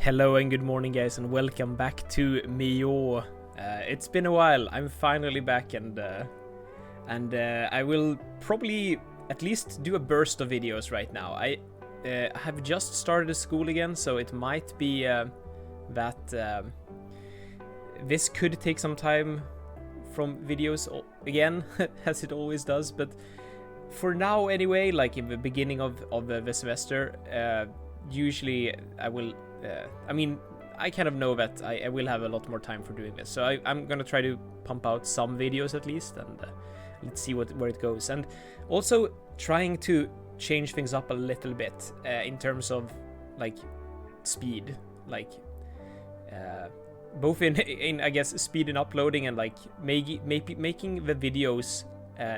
Hello and good morning, guys, and welcome back to Millau. It's been a while. I'm finally back, and I will probably at least do a burst of videos right now. I have just started a school again, so it might be that this could take some time from videos again, as it always does. But for now, anyway, like in the beginning of the semester, usually I will. I kind of know that I will have a lot more time for doing this, so I'm gonna try to pump out some videos at least, and let's see where it goes. And also trying to change things up a little bit in terms of like speed, like both in I guess speed in uploading and like making the videos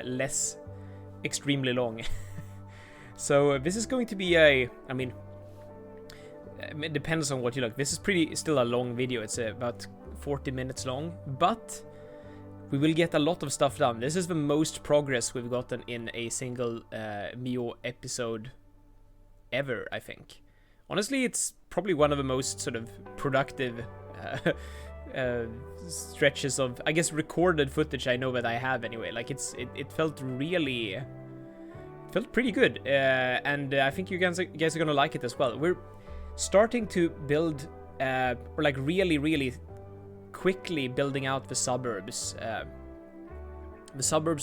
less extremely long. So this is going to be it depends on what you like. This is still a long video. It's about 40 minutes long, but we will get a lot of stuff done. This is the most progress we've gotten in a single Millau episode ever, I think. Honestly, it's probably one of the most sort of productive stretches of, I guess, recorded footage I know that I have anyway. Like it felt pretty good, and I think you guys are gonna like it as well. We're starting to build, or like really quickly building out the suburbs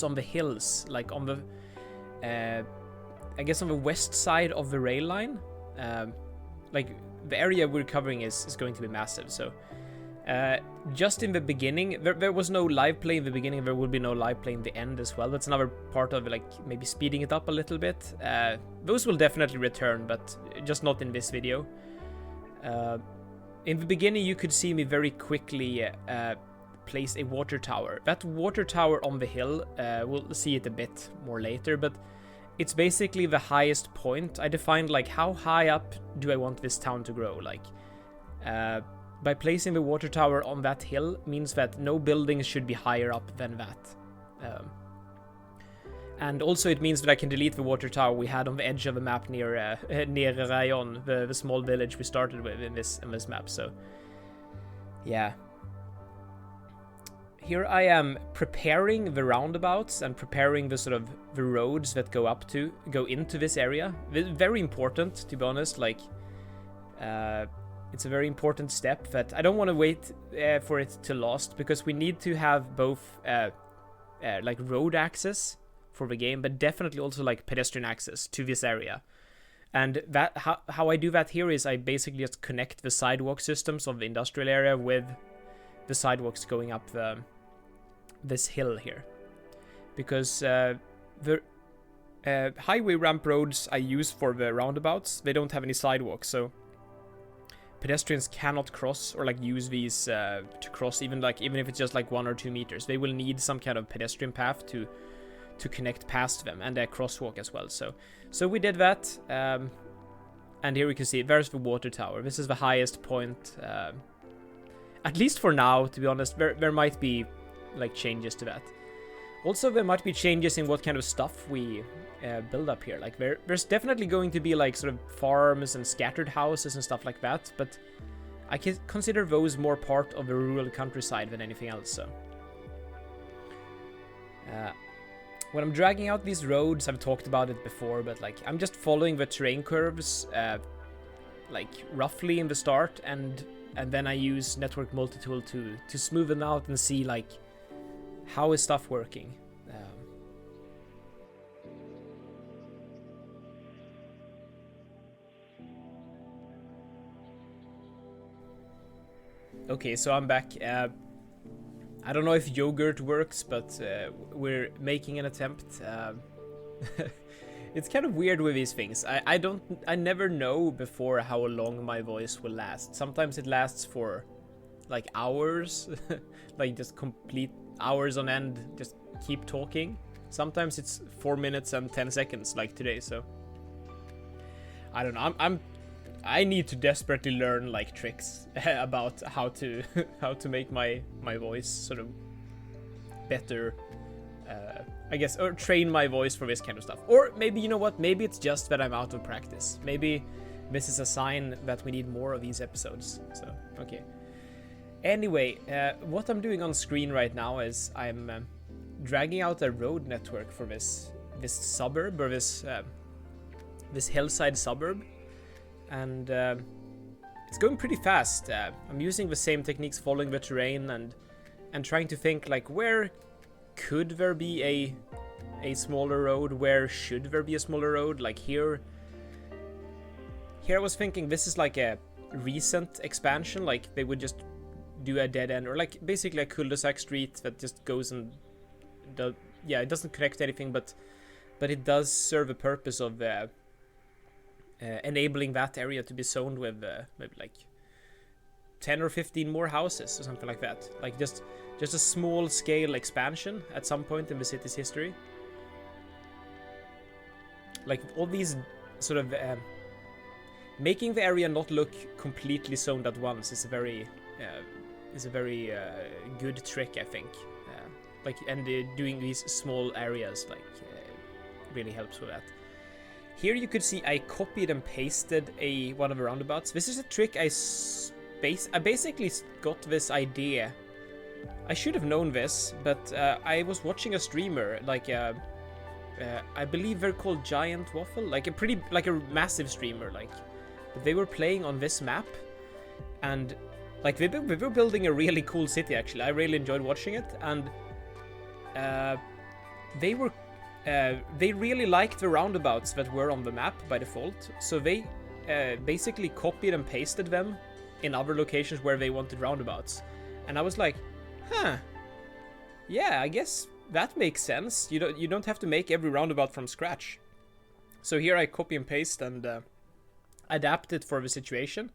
on the hills, like on the, I guess on the west side of the rail line. Like the area we're covering is going to be massive. So just in the beginning, there was no live play in the beginning. There will be no live play in the end as well. That's another part of like maybe speeding it up a little bit. Those will definitely return, but just not in this video. In the beginning, you could see me very quickly place a water tower. That water tower on the hill, we'll see it a bit more later, but it's basically the highest point. I defined like how high up do I want this town to grow. Like by placing the water tower on that hill means that no buildings should be higher up than that. And also it means that I can delete the water tower we had on the edge of the map near Rayon, the small village we started with in this map. So yeah. Here I am preparing the roundabouts and preparing the sort of the roads that go into this area. Very important, to be honest. Like it's a very important step that I don't want to wait for it to last, because we need to have both like road access for the game, but definitely also like pedestrian access to this area. And that how I do that here is I basically just connect the sidewalk systems of the industrial area with the sidewalks going up this hill here, because the highway ramp roads I use for the roundabouts, they don't have any sidewalks, so pedestrians cannot cross or like use these to cross, even if it's just like 1 or 2 meters. They will need some kind of pedestrian path to connect past them, and a crosswalk as well. So we did that, and here we can see there's the water tower. This is the highest point, at least for now, to be honest. There might be like changes to that. Also, there might be changes in what kind of stuff we build up here. Like there's definitely going to be like sort of farms and scattered houses and stuff like that, but I can consider those more part of the rural countryside than anything else. So when I'm dragging out these roads, I've talked about it before, but like I'm just following the terrain curves like roughly in the start, and then I use network multitool to smooth them out and see like how is stuff working. Okay, so I'm back. I don't know if yogurt works, but we're making an attempt. It's kind of weird with these things. I never know before how long my voice will last. Sometimes it lasts for like hours, like just complete hours on end, just keep talking. Sometimes it's 4 minutes and 10 seconds, like today. So I don't know. I need to desperately learn like tricks about how to make my voice sort of better, I guess, or train my voice for this kind of stuff. Or maybe, you know what, maybe it's just that I'm out of practice. Maybe this is a sign that we need more of these episodes. So, okay. Anyway, what I'm doing on screen right now is I'm dragging out a road network for this suburb, or this hillside suburb, and it's going pretty fast. I'm using the same techniques, following the terrain and trying to think like, where could there be a smaller road? Where should there be a smaller road? Like here I was thinking this is like a recent expansion, like they would just do a dead end, or like basically a cul-de-sac street that just goes and it doesn't connect to anything, but it does serve a purpose of enabling that area to be zoned with maybe like 10 or 15 more houses or something like that. Like just a small scale expansion at some point in the city's history. Like all these sort of making the area not look completely zoned at once is a very good trick, I think. Doing these small areas really helps with that. Here you could see I copied and pasted one of the roundabouts. This is a trick I basically got this idea. I should have known this, but I was watching a streamer, I believe they're called Giant Waffle, like a massive streamer, but they were playing on this map, and like they were building a really cool city. Actually, I really enjoyed watching it, and they really liked the roundabouts that were on the map by default, so they basically copied and pasted them in other locations where they wanted roundabouts. And I was like, yeah, I guess that makes sense. You don't have to make every roundabout from scratch. So here I copy and paste and adapt it for the situation.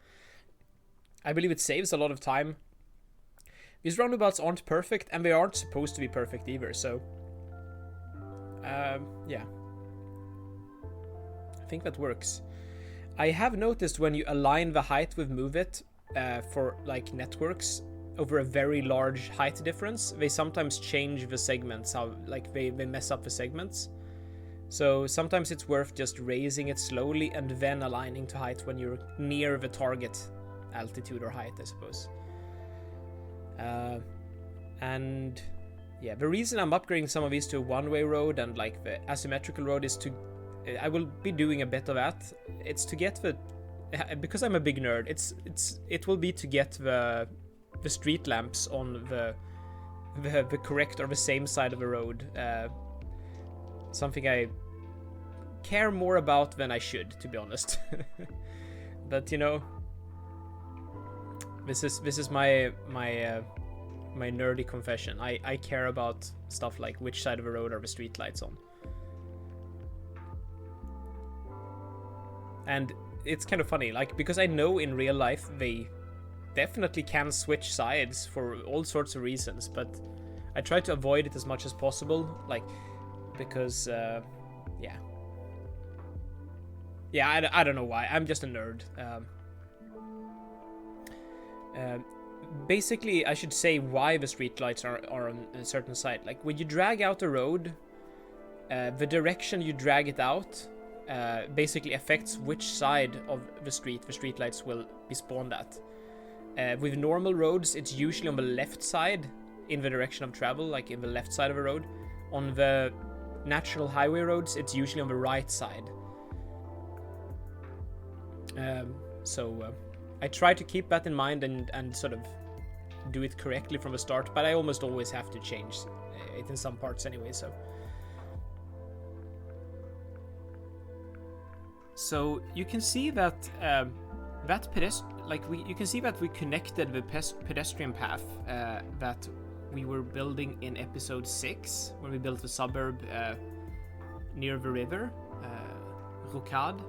I believe it saves a lot of time. These roundabouts aren't perfect, and they aren't supposed to be perfect either, so yeah, I think that works. I have noticed when you align the height with Move It for like networks over a very large height difference, they sometimes change the segments, how like they mess up the segments. So sometimes it's worth just raising it slowly and then aligning to height when you're near the target altitude or height, I suppose. And yeah, the reason I'm upgrading some of these to a one-way road and like the asymmetrical road is I will be doing a bit of that. It's to get because I'm a big nerd, it will be to get the street lamps on the correct or the same side of the road. Something I care more about than I should, to be honest. But this is my nerdy confession. I care about stuff like which side of the road are the street lights on. And it's kind of funny, because I know in real life they definitely can switch sides for all sorts of reasons, but I try to avoid it as much as possible, because I don't know why. I'm just a nerd. Basically, I should say why the streetlights are on a certain side. Like when you drag out a road, the direction you drag it out basically affects which side of the streetlights will be spawned at. With normal roads, it's usually on the left side in the direction of travel, like in the left side of a road. On the natural highway roads, it's usually on the right side. So I try to keep that in mind and sort of do it correctly from the start, but I almost always have to change it in some parts anyway, so you can see that you can see that we connected the pedestrian path that we were building in episode 6 when we built the suburb near the river, Rocade.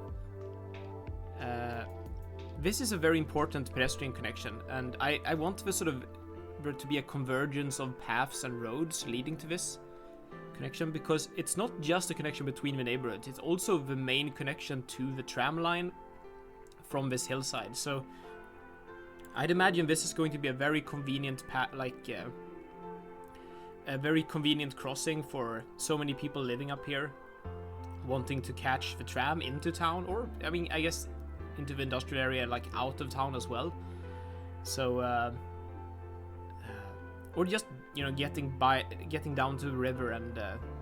This is a very important pedestrian connection, and I want the sort of there to be a convergence of paths and roads leading to this connection, because it's not just a connection between the neighborhoods, it's also the main connection to the tram line from this hillside. So I'd imagine this is going to be a very convenient a very convenient crossing for so many people living up here wanting to catch the tram into town, or I mean, I guess into the industrial area, like out of town as well. So, or just, you know, getting down to the river and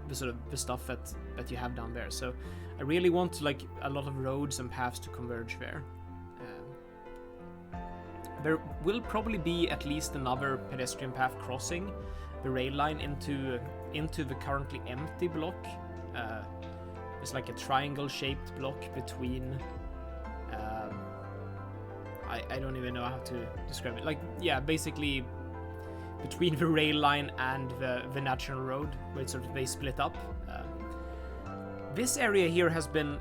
the sort of the stuff that you have down there. So I really want like a lot of roads and paths to converge there. There will probably be at least another pedestrian path crossing the rail line into the currently empty block. It's like a triangle-shaped block between. I don't even know how to describe it. Like, yeah, basically between the rail line and the national road, where it's sort of they split up. This area here has been.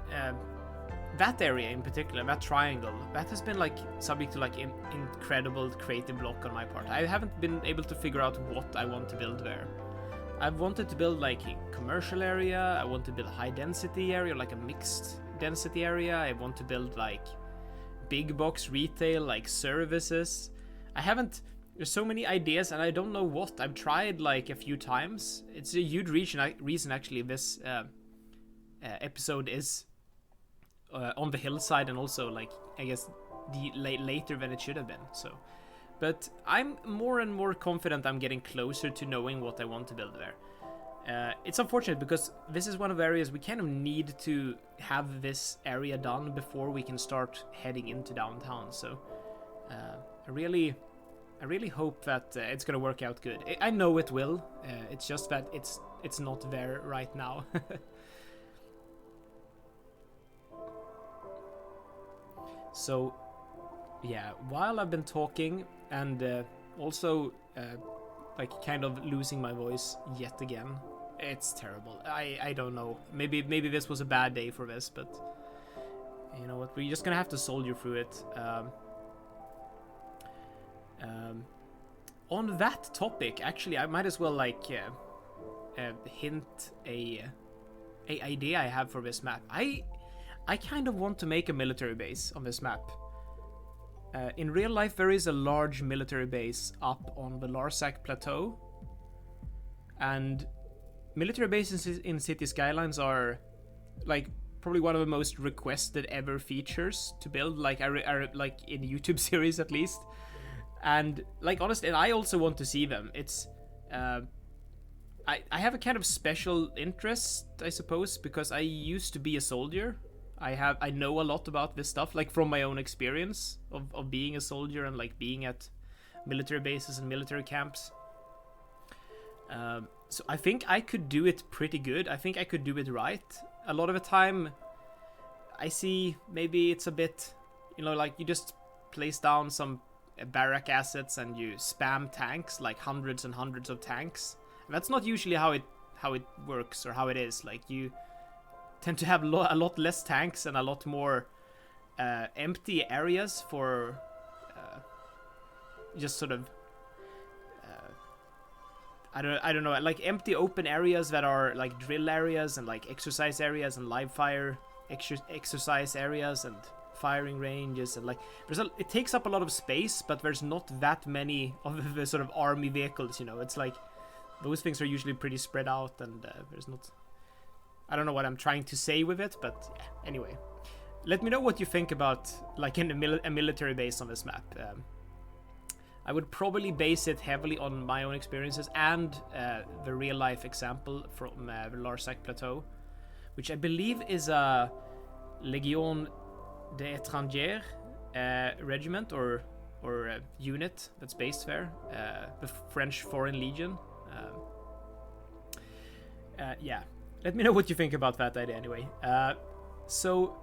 That area in particular, that triangle, that has been like subject to like incredible creative block on my part. I haven't been able to figure out what I want to build there. I've wanted to build like a commercial area, I want to build a high density area, like a mixed density area, I want to build like big box retail, like services. There's so many ideas and I don't know what. I've tried like a few times. It's a huge reason actually this episode is on the hillside, and also like I guess later than it should have been. So, but I'm more and more confident I'm getting closer to knowing what I want to build there. It's unfortunate because this is one of the areas we kind of need to have this area done before we can start heading into downtown. So I really hope that it's gonna work out good. I know it will. It's just that it's not there right now. So, yeah, while I've been talking and also like kind of losing my voice yet again, it's terrible. I don't know. Maybe this was a bad day for this, but you know what? We're just gonna have to soldier through it. On that topic, actually, I might as well like hint a idea I have for this map. I kind of want to make a military base on this map. In real life, there is a large military base up on the Larsac Plateau. And military bases in City Skylines are like probably one of the most requested ever features to build, like like in YouTube series at least. And like honestly, and I also want to see them. It's I have a kind of special interest, I suppose, because I used to be a soldier. I know a lot about this stuff, like from my own experience of being a soldier and like being at military bases and military camps. So I think I could do it pretty good. I think I could do it right. A lot of the time I see maybe it's a bit, you know, like you just place down some barrack assets and you spam tanks, like hundreds and hundreds of tanks. And that's not usually how it works or how it is. Like you tend to have a lot less tanks and a lot more empty areas for just sort of I don't know, like empty open areas that are like drill areas and like exercise areas and live fire exercise areas and firing ranges, and like it takes up a lot of space, but there's not that many of the sort of army vehicles, you know. It's like those things are usually pretty spread out, and there's not. I don't know what I'm trying to say with it, but yeah, anyway. Let me know what you think about like a military base on this map. I would probably base it heavily on my own experiences and the real life example from the Larsac Plateau, which I believe is a Légion des Étrangers regiment or unit that's based there, the French Foreign Legion. Yeah. Let me know what you think about that idea anyway. So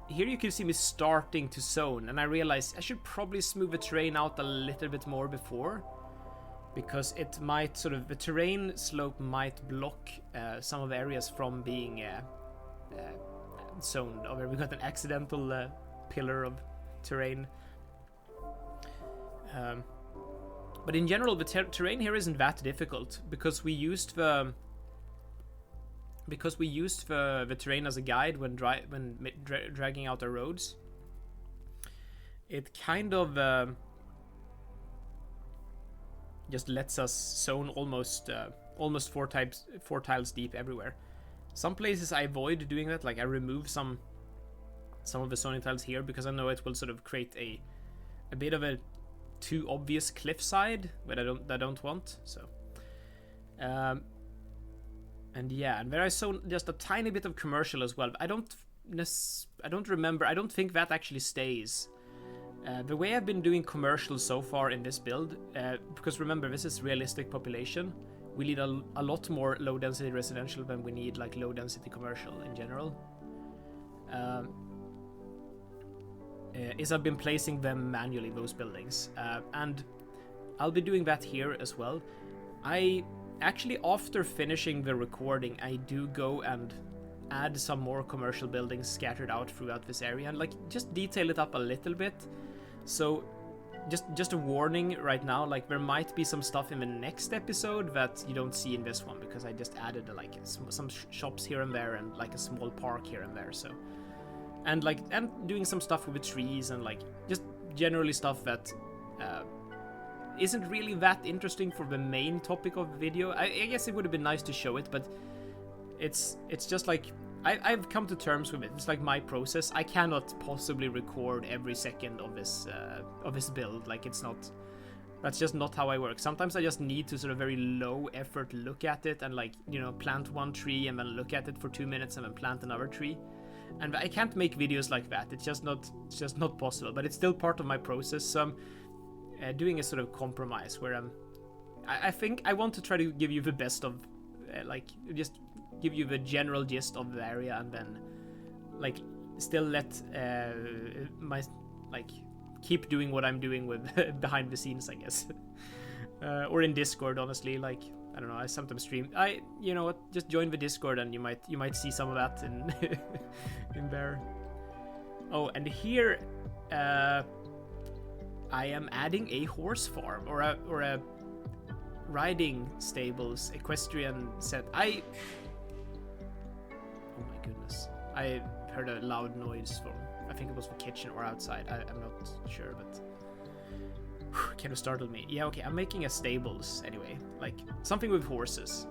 here you can see me starting to zone, and I realized I should probably smooth the terrain out a little bit more before, because it might sort of, the terrain slope might block some of the areas from being zoned over. We got an accidental pillar of terrain. But in general, the terrain here isn't that difficult because we used the terrain as a guide when dragging out our roads. It kind of just lets us zone almost four tiles deep everywhere. Some places I avoid doing that, like I remove some some of the zoning tiles here, because I know it will sort of create a bit of a too obvious cliffside that I don't want. So and yeah, and there I saw just a tiny bit of commercial as well. I don't remember. I don't think that actually stays. The way I've been doing commercials so far in this build, because remember, this is realistic population, we need a lot more low density residential than we need like low density commercial in general. Is I've been placing them manually, those buildings, and I'll be doing that here as well. I actually, after finishing the recording, I do go and add some more commercial buildings scattered out throughout this area and like just detail it up a little bit. So just a warning right now, like there might be some stuff in the next episode that you don't see in this one, because I just added like some shops here and there and like a small park here and there. So and doing some stuff with the trees and like just generally stuff that isn't really that interesting for the main topic of the video. I guess it would have been nice to show it, but it's just like I've come to terms with it. It's like my process. I cannot possibly record every second of this build. Like that's just not how I work. Sometimes I just need to sort of very low effort look at it and like, you know, plant one tree and then look at it for 2 minutes and then plant another tree. And I can't make videos like that. It's just not possible. But it's still part of my process. So I'm doing a sort of compromise where I think I want to try to give you the best of like just give you the general gist of the area, and then like still let my like keep doing what I'm doing with behind the scenes, I guess. Or in Discord, honestly, like I don't know, I sometimes stream. You know what, just join the Discord and you might see some of that in in there. Oh, and here I am adding a horse farm or a riding stables equestrian set. Oh my goodness, I heard a loud noise from, I think it was the kitchen or outside. I'm not sure, but kind of startled me. Yeah, okay, I'm making a stables anyway, like something with horses.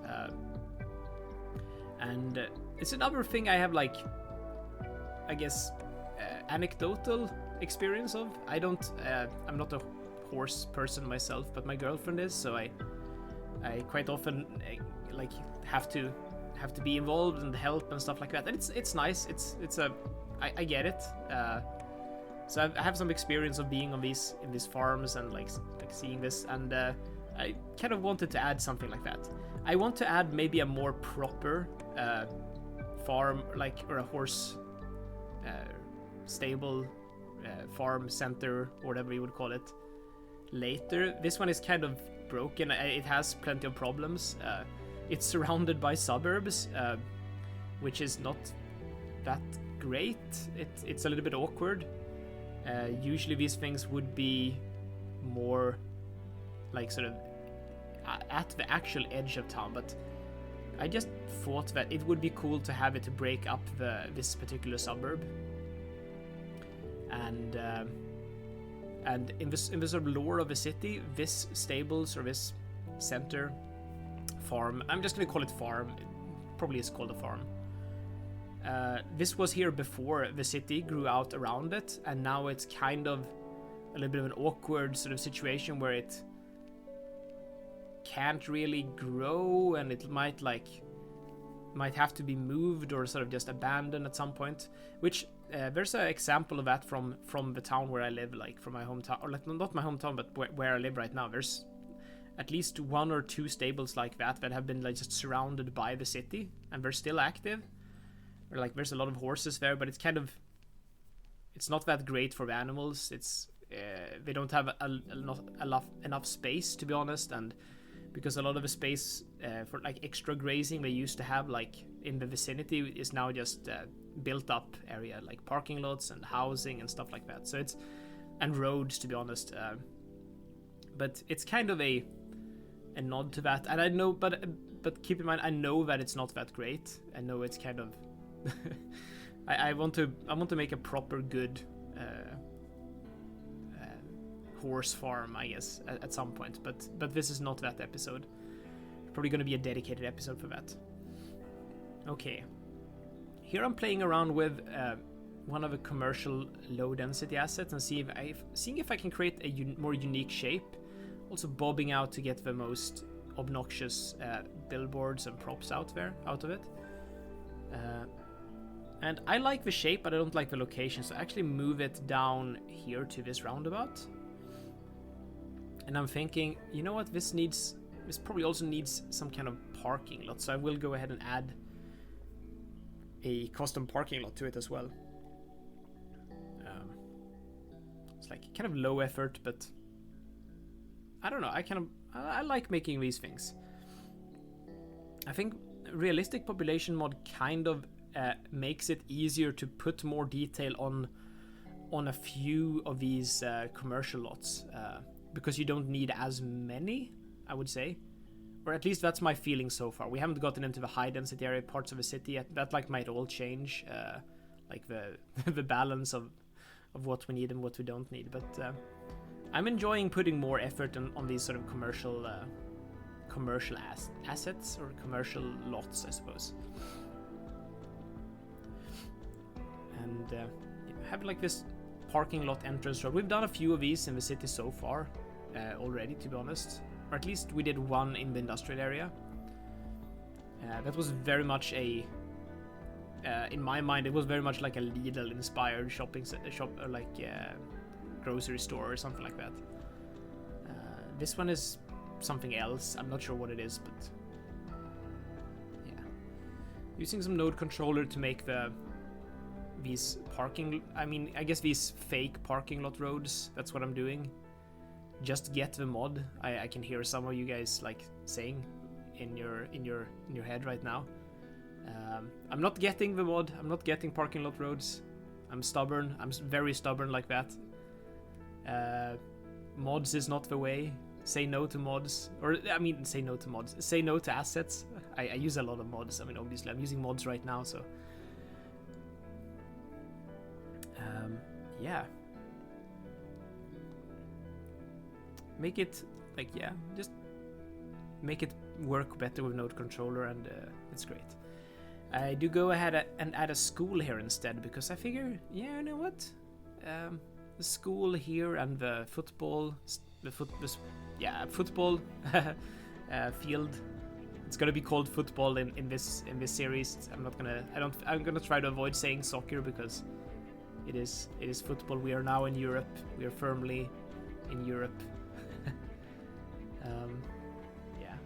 And it's another thing I have, like, I guess, anecdotal experience of. I'm not a horse person myself, but my girlfriend is, so I quite often like have to be involved and help and stuff like that. And it's nice. I get it. So I have some experience of being on in these farms and like seeing this, and I kind of wanted to add something like that. I want to add maybe a more proper farm, like, or a horse stable farm center, or whatever you would call it, later. This one is kind of broken. It has plenty of problems. It's surrounded by suburbs, which is not that great. It's a little bit awkward. Usually these things would be more like sort of at the actual edge of town, but I just thought that it would be cool to have it to break up this particular suburb. And in the sort of lore of the city, this stables or this center farm, I'm just gonna call it farm, it probably is called a farm. This was here before the city grew out around it, and now it's kind of a little bit of an awkward sort of situation where it can't really grow, and it might have to be moved or sort of just abandoned at some point, which there's an example of that from the town where I live, like from my hometown, or like not my hometown, but where I live right now. There's at least 1 or 2 stables like that have been like just surrounded by the city, and they're still active. Or like there's a lot of horses there, but it's not that great for the animals. They don't have enough space, to be honest, and because a lot of the space for like extra grazing they used to have like in the vicinity is now just built up area, like parking lots and housing and stuff like that. So and roads, to be honest. But it's kind of a nod to that, and I know, but keep in mind, I know that it's not that great. I know it's kind of I want to make a proper good horse farm, I guess, at some point, but this is not that episode. Probably going to be a dedicated episode for that. Okay, here I'm playing around with one of a commercial low density assets and seeing if I can create a more unique shape. Also bobbing out to get the most obnoxious billboards and props out of it. And I like the shape, but I don't like the location, so I actually move it down here to this roundabout. And I'm thinking, you know what, this probably also needs some kind of parking lot, so I will go ahead and add a custom parking lot to it as well. It's like kind of low effort, but I don't know, I like making these things. I think realistic population mod kind of makes it easier to put more detail on a few of these commercial lots, because you don't need as many, I would say. Or at least that's my feeling so far. We haven't gotten into the high density area parts of the city yet. That like might all change, like the the balance of what we need and what we don't need. But I'm enjoying putting more effort on these sort of commercial assets or commercial lots, I suppose. And have like this parking lot entrance road. We've done a few of these in the city so far already, to be honest. Or at least we did one in the industrial area. That was very much in my mind, it was very much like a Lidl-inspired shop, or like grocery store or something like that. This one is something else. I'm not sure what it is, but yeah. Using some node controller to make these I guess these fake parking lot roads. That's what I'm doing. Just get the mod. I can hear some of you guys like saying in your head right now. I'm not getting the mod. I'm not getting parking lot roads. I'm stubborn. I'm very stubborn like that. Mods is not the way. Say no to mods. Or say no to mods. Say no to assets. I use a lot of mods. I mean, obviously I'm using mods right now, so yeah. Make it just make it work better with node controller, and it's great. I do go ahead and add a school here instead, because I figure, yeah, you know what, the school here and the football field. It's gonna be called football in this series. I'm gonna try to avoid saying soccer, because it is football. We are now in Europe. We are firmly in Europe. Yeah,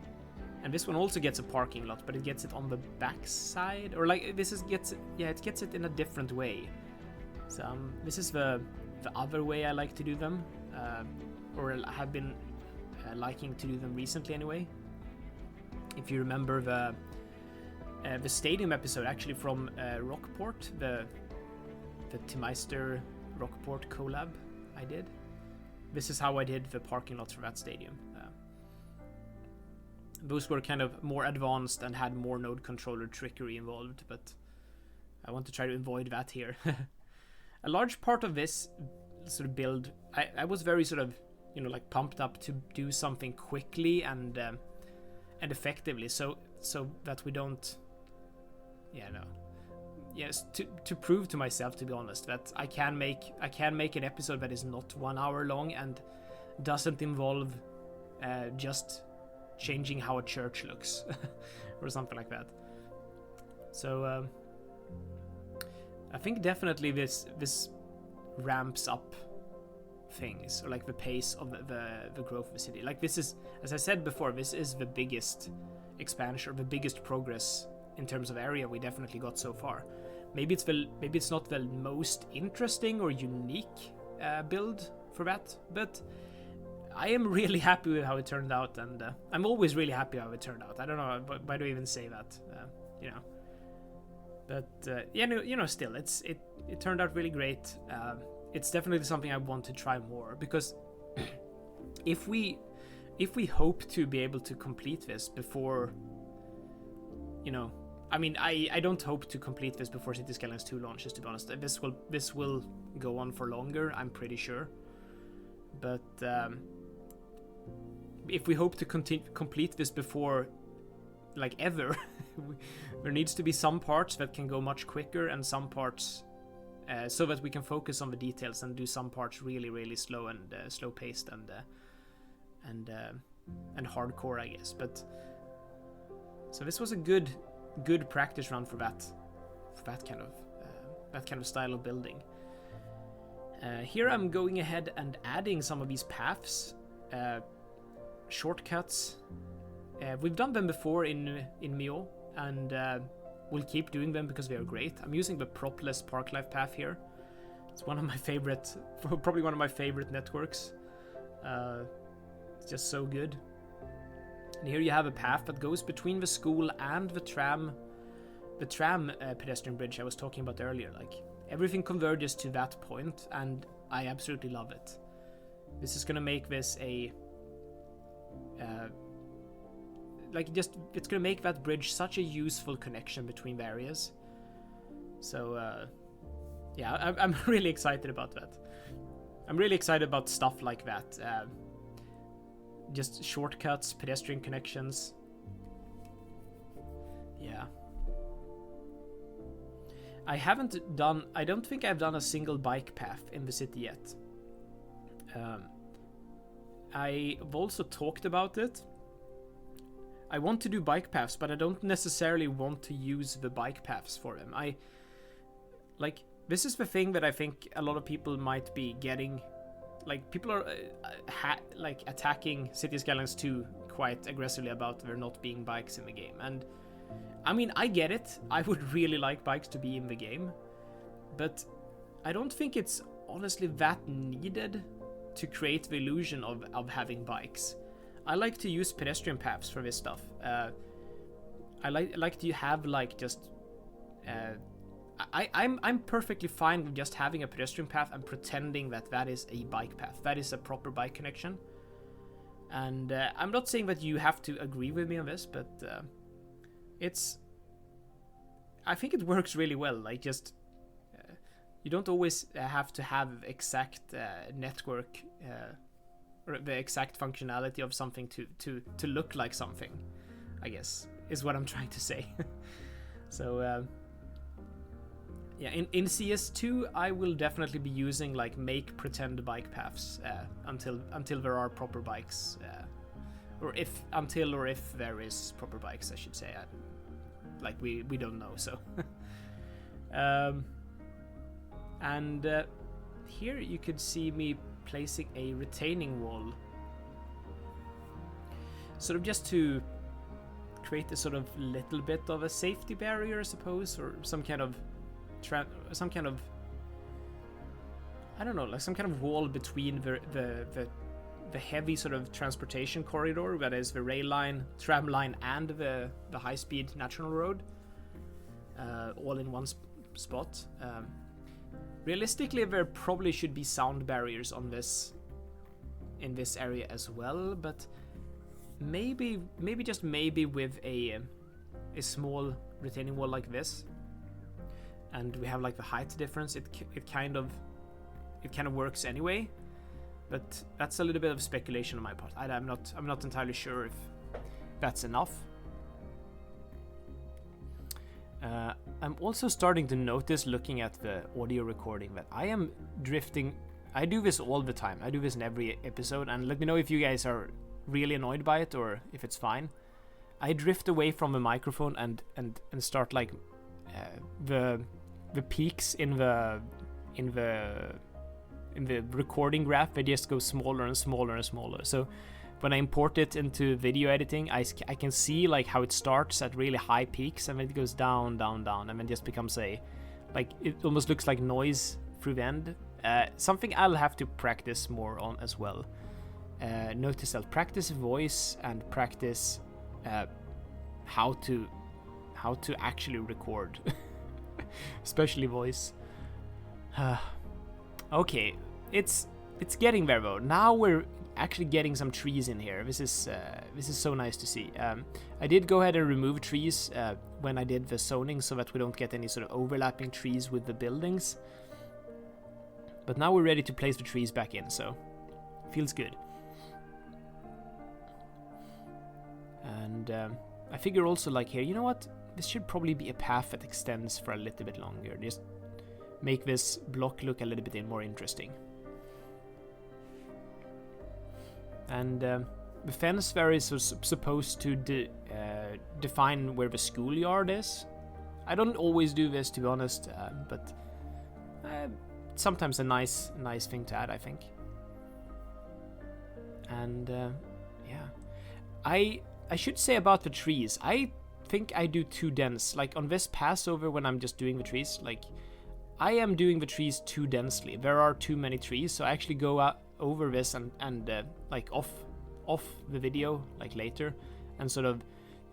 and this one also gets a parking lot, but it gets it on the back side, or like it gets it in a different way. So this is the other way I like to do them, or have been liking to do them recently anyway. If you remember the stadium episode, actually from Rockport, the Timeister Rockport collab I did. This is how I did the parking lots for that stadium. Those were kind of more advanced and had more node controller trickery involved, but I want to try to avoid that here. A large part of this sort of build, I was very sort of, like pumped up to do something quickly and effectively, so that we don't, to prove to myself, to be honest, that I can make an episode that is not 1 hour long and doesn't involve just changing how a church looks or something like that. So I think definitely this ramps up things, or like the pace of the growth of the city. Like, this is, as I said before, this is the biggest expansion, or the biggest progress in terms of area we definitely got so far. Maybe it's not the most interesting or unique build for that, but I am really happy with how it turned out, and I'm always really happy how it turned out. I don't know why do I even say that, But still, it turned out really great. It's definitely something I want to try more, because if we hope to be able to complete this before, I don't hope to complete this before Cities Skylines 2 launches, to be honest. This will go on for longer, I'm pretty sure. But if we hope to complete this before, like, ever, there needs to be some parts that can go much quicker, and some parts so that we can focus on the details and do some parts really slow and slow paced and hardcore, I guess. But so this was a good practice run for that kind of style of building. Here I'm going ahead and adding some of these paths, shortcuts. We've done them before in Millau, and we'll keep doing them because they are great. I'm using the propless park life path here. It's one of my favorite, probably one of my favorite networks. It's just so good. And here you have a path that goes between the school and the tram pedestrian bridge I was talking about earlier. Like, everything converges to that point, and I absolutely love it. This is gonna make this a it's gonna make that bridge such a useful connection between the areas. So yeah, I'm really excited about that. I'm really excited about stuff like that. Just shortcuts, pedestrian connections. Yeah. I don't think I've done a single bike path in the city yet. I've also talked about it. I want to do bike paths, but I don't necessarily want to use the bike paths for them. This is the thing that I think a lot of people might be getting. Like, people are attacking Cities Skylines 2 quite aggressively about there not being bikes in the game. And I mean, I get it. I would really like bikes to be in the game, but I don't think it's honestly that needed to create the illusion of having bikes. I like to use pedestrian paths for this stuff. I like to have just I'm perfectly fine with just having a pedestrian path and pretending that is a bike path. That is a proper bike connection. And I'm not saying that you have to agree with me on this, but I think it works really well. Like, just you don't always have to have exact network or the exact functionality of something to look like something, I guess, is what I'm trying to say. So yeah, in CS2 I will definitely be using make pretend bike paths until there are proper bikes, or if there is proper bikes, I should say. We don't know, so. And here you could see me placing a retaining wall, sort of just to create a sort of little bit of a safety barrier, I suppose, or some kind of I don't know, like some kind of wall between the heavy sort of transportation corridor that is the rail line, tram line, and the high-speed national road, all in one spot. Realistically, there probably should be sound barriers in this area as well, but maybe with a small retaining wall like this, and we have the height difference, it kind of works anyway. But that's a little bit of speculation on my part. I'm not entirely sure if that's enough. I'm also starting to notice, looking at the audio recording, that I am drifting. I do this all the time. I do this in every episode, and let me know if you guys are really annoyed by it or if it's fine. I drift away from the microphone and start the peaks in the recording graph, they just go smaller and smaller and smaller. So when I import it into video editing, I can see how it starts at really high peaks and then it goes down, and then just becomes it almost looks like noise through the end. Something I'll have to practice more on as well. Notice I'll practice voice and practice how to actually record, especially voice. Okay, it's getting there though. Now we're actually getting some trees in here. This is so nice to see. I did go ahead and remove trees when I did the zoning so that we don't get any sort of overlapping trees with the buildings. But now we're ready to place the trees back in, so feels good. And I figure also here, you know what? This should probably be a path that extends for a little bit longer. Just make this block look a little bit more interesting. And the fence there is supposed to define where the schoolyard is. I don't always do this, to be honest, but sometimes a nice thing to add, I think. And yeah, I should say about the trees, I think I do too dense. Like on this Passover, when I'm just doing the trees, like I am doing the trees too densely. There are too many trees, so I actually go over this and like off the video like later, and sort of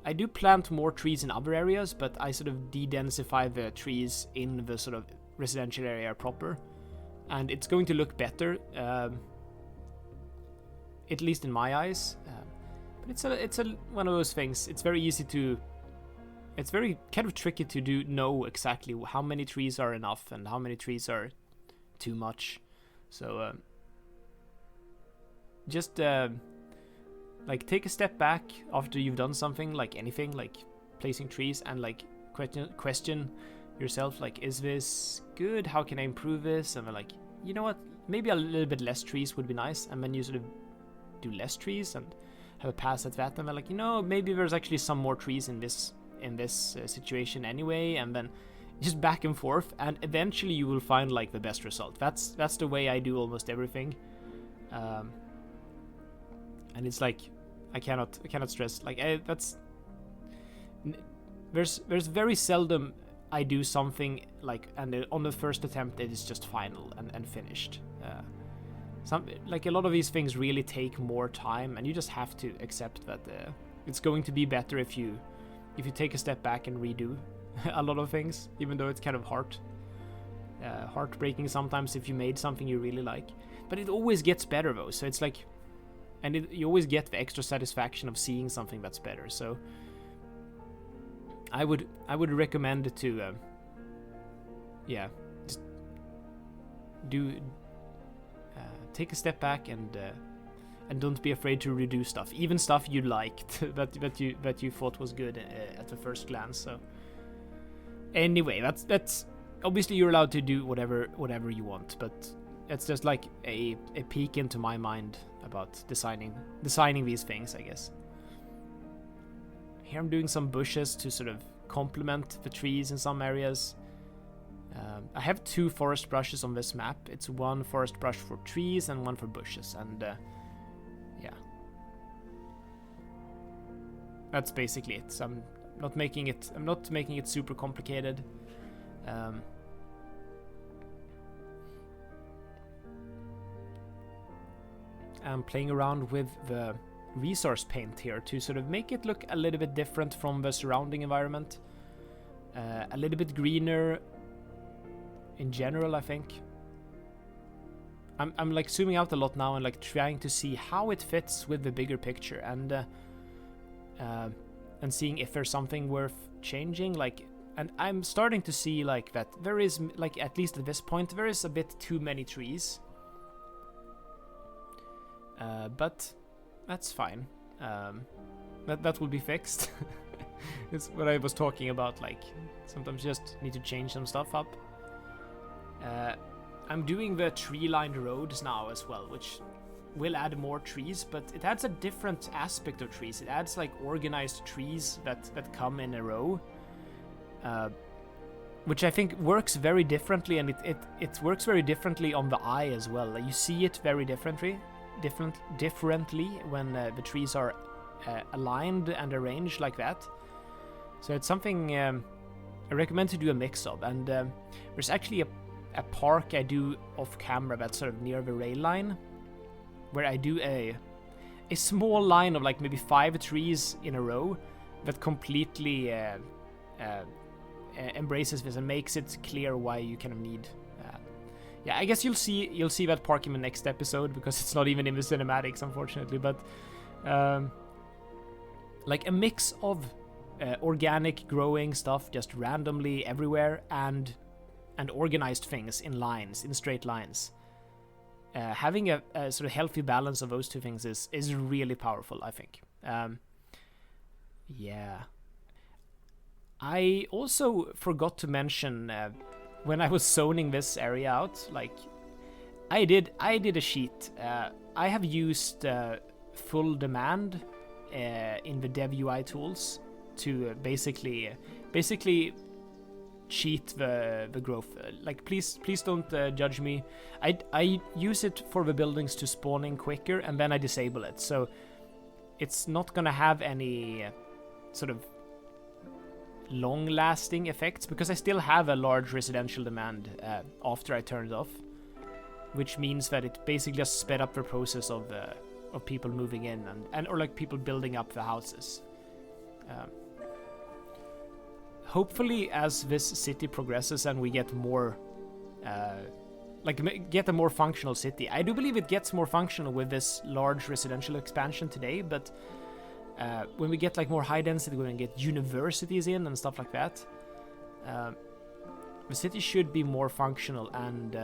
I do plant more trees in other areas, but I sort of de-densify the trees in the sort of residential area proper, and it's going to look better, at least in my eyes. But it's a one of those things. It's very easy to. It's very kind of tricky to know exactly how many trees are enough and how many trees are too much. So just like take a step back after you've done something, like anything, like placing trees, and like question yourself, like, is this good? How can I improve this? And then like, you know what? Maybe a little bit less trees would be nice. And then you sort of do less trees and have a pass at that. And then like, you know, maybe there's actually some more trees in this situation anyway, and then just back and forth, and eventually you will find like the best result. That's the way I do almost everything, and it's like I cannot stress like there's very seldom I do something like and on the first attempt it is just final and finished. Like a lot of these things really take more time, and you just have to accept that it's going to be better if you take a step back and redo a lot of things, even though it's kind of heartbreaking sometimes if you made something you really like. But it always gets better though, so it's like, and you always get the extra satisfaction of seeing something that's better. So I would recommend to just take a step back and don't be afraid to redo stuff, even stuff you liked that you thought was good at the first glance. So anyway, that's obviously you're allowed to do whatever you want, but it's just like a peek into my mind about designing these things, I guess. Here I'm doing some bushes to sort of complement the trees in some areas. I have 2 forest brushes on this map. It's one forest brush for trees and one for bushes, and yeah, that's basically it. So I'm not making it super complicated. I'm playing around with the resource paint here to sort of make it look a little bit different from the surrounding environment, a little bit greener in general, I think. I'm like zooming out a lot now and like trying to see how it fits with the bigger picture, and seeing if there's something worth changing. Like, and I'm starting to see like that there is, like, at least at this point, there is a bit too many trees. But that's fine. That will be fixed. It's what I was talking about, like sometimes you just need to change some stuff up. I'm doing the tree-lined roads now as well, which will add more trees, but it adds a different aspect of trees. It adds like organized trees that come in a row, which I think works very differently, and it works very differently on the eye as well. Like, you see it very differently when the trees are aligned and arranged like that. So it's something I recommend to do a mix of. And there's actually a park I do off camera that's sort of near the rail line, where I do a small line of like maybe 5 trees in a row that completely embraces this and makes it clear why you kind of need. Yeah, I guess you'll see that park in the next episode, because it's not even in the cinematics, unfortunately. But like a mix of organic growing stuff just randomly everywhere, and organized things in lines, in straight lines. Having a sort of healthy balance of those two things is really powerful, I think. Yeah. I also forgot to mention when I was zoning this area out, like I did a sheet. I have used full demand in the dev UI tools to basically cheat the growth. Like please don't judge me. I use it for the buildings to spawn in quicker, and then I disable it. So it's not gonna have any sort of long-lasting effects because I still have a large residential demand after I turn it off, which means that it basically just sped up the process of people moving in and or like people building up the houses. Hopefully, as this city progresses and we get more, get a more functional city. I do believe it gets more functional with this large residential expansion today, but when we get like more high density, when we get universities in and stuff like that, the city should be more functional, and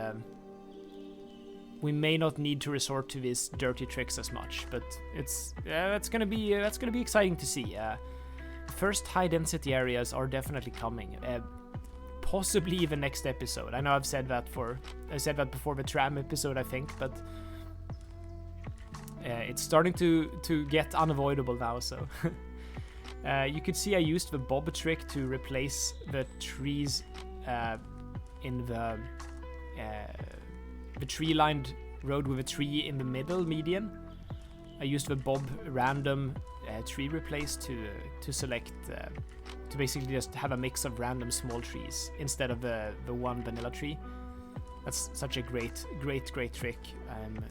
we may not need to resort to these dirty tricks as much. But that's gonna be exciting to see. First high density areas are definitely coming. Possibly even next episode. I know I said that before the tram episode, I think, but it's starting to get unavoidable now. So you could see I used the bob trick to replace the trees in the tree-lined road with a tree in the middle median. I used the bob random tree replace to select to basically just have a mix of random small trees instead of the one vanilla tree. That's such a great trick. I'm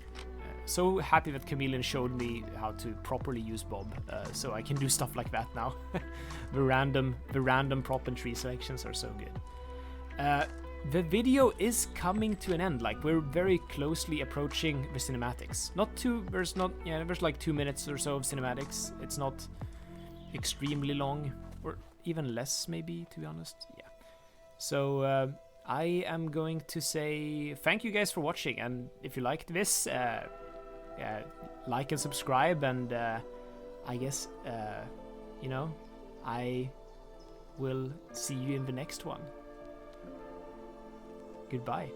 so happy that Chameleon showed me how to properly use bob, so I can do stuff like that now. the random prop and tree selections are so good. The video is coming to an end. Like, we're very closely approaching the cinematics. There's like 2 minutes or so of cinematics. It's not extremely long, or even less maybe, to be honest. Yeah. So I am going to say thank you guys for watching, and if you liked this, like and subscribe, and I guess I will see you in the next one. Goodbye.